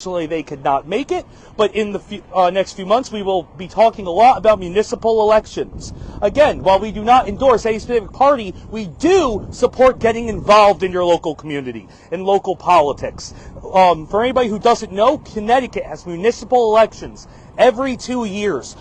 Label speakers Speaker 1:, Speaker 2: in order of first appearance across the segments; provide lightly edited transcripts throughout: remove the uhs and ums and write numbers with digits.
Speaker 1: They could not make it, but in the next few months we will be talking a lot about municipal elections. Again, while we do not endorse any specific party, we do support getting involved in your local community, in local politics. For anybody who doesn't know, Connecticut has municipal elections every 2 years.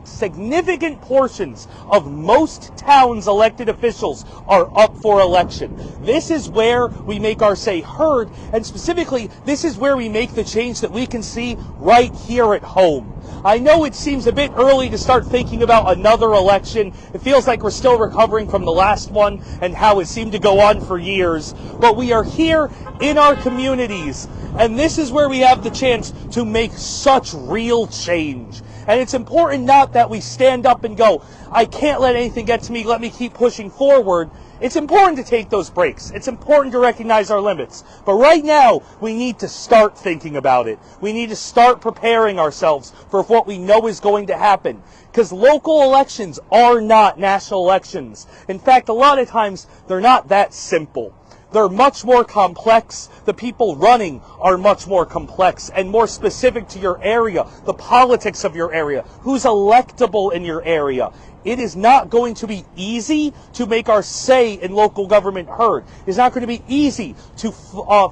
Speaker 1: Significant portions of most towns' elected officials are up for election. This is where we make our say heard, and specifically, this is where we make the change that we can see right here at home. I know it seems a bit early to start thinking about another election. It feels like we're still recovering from the last one and how it seemed to go on for years. But we are here in our communities, and this is where we have the chance to make such real change. And it's important not that we stand up and go, I can't let anything get to me, let me keep pushing forward. It's important to take those breaks. It's important to recognize our limits. But right now, we need to start thinking about it. We need to start preparing ourselves for what we know is going to happen. Because local elections are not national elections. In fact, a lot of times, they're not that simple. They're much more complex. The people running are much more complex and more specific to your area, the politics of your area, who's electable in your area. It is not going to be easy to make our say in local government heard. It's not going to be easy to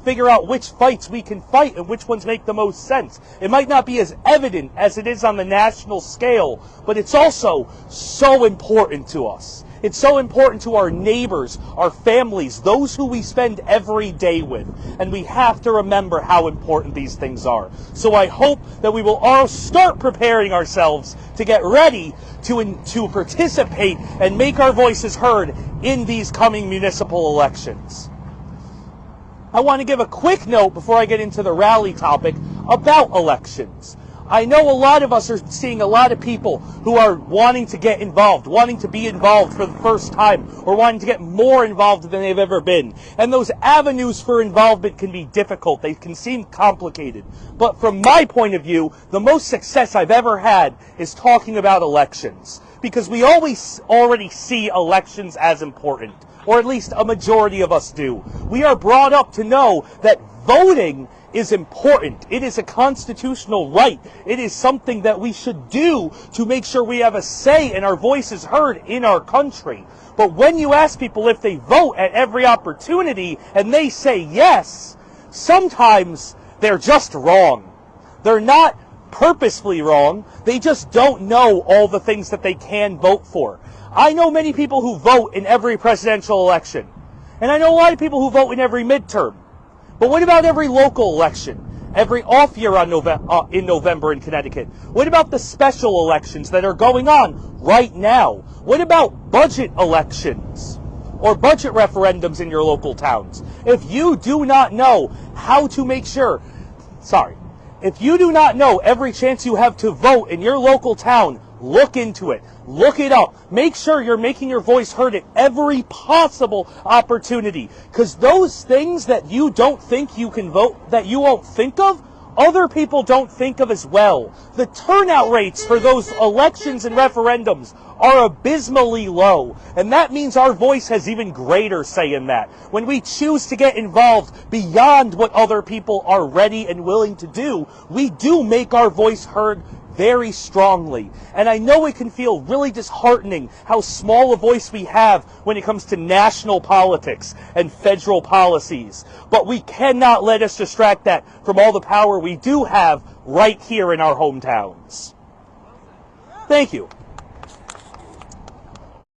Speaker 1: figure out which fights we can fight and which ones make the most sense. It might not be as evident as it is on the national scale, but it's also so important to us. It's so important to our neighbors, our families, those who we spend every day with. And we have to remember how important these things are. So I hope that we will all start preparing ourselves to get ready to participate and make our voices heard in these coming municipal elections. I want to give a quick note before I get into the rally topic about elections. I know a lot of us are seeing a lot of people who are wanting to get involved, wanting to be involved for the first time, or wanting to get more involved than they've ever been. And those avenues for involvement can be difficult. They can seem complicated. But from my point of view, the most success I've ever had is talking about elections. Because we always already see elections as important, or at least a majority of us do. We are brought up to know that voting is important. It is a constitutional right. It is something that we should do to make sure we have a say and our voice is heard in our country. But when you ask people if they vote at every opportunity and they say yes, sometimes they're just wrong. They're not purposefully wrong. They just don't know all the things that they can vote for. I know many people who vote in every presidential election. And I know a lot of people who vote in every midterm. But what about every local election? Every off year in November in Connecticut? What about the special elections that are going on right now? What about budget elections or budget referendums in your local towns? If you do not know how to make sure, if you do not know every chance you have to vote in your local town, look into it. Look it up. Make sure you're making your voice heard at every possible opportunity. Because those things that you don't think you can vote, that you won't think of, other people don't think of as well. The turnout rates for those elections and referendums are abysmally low. And that means our voice has even greater say in that. When we choose to get involved beyond what other people are ready and willing to do, we do make our voice heard very strongly. And I know it can feel really disheartening how small a voice we have when it comes to national politics and federal policies. But we cannot let us distract that from all the power we do have right here in our hometowns. Thank you.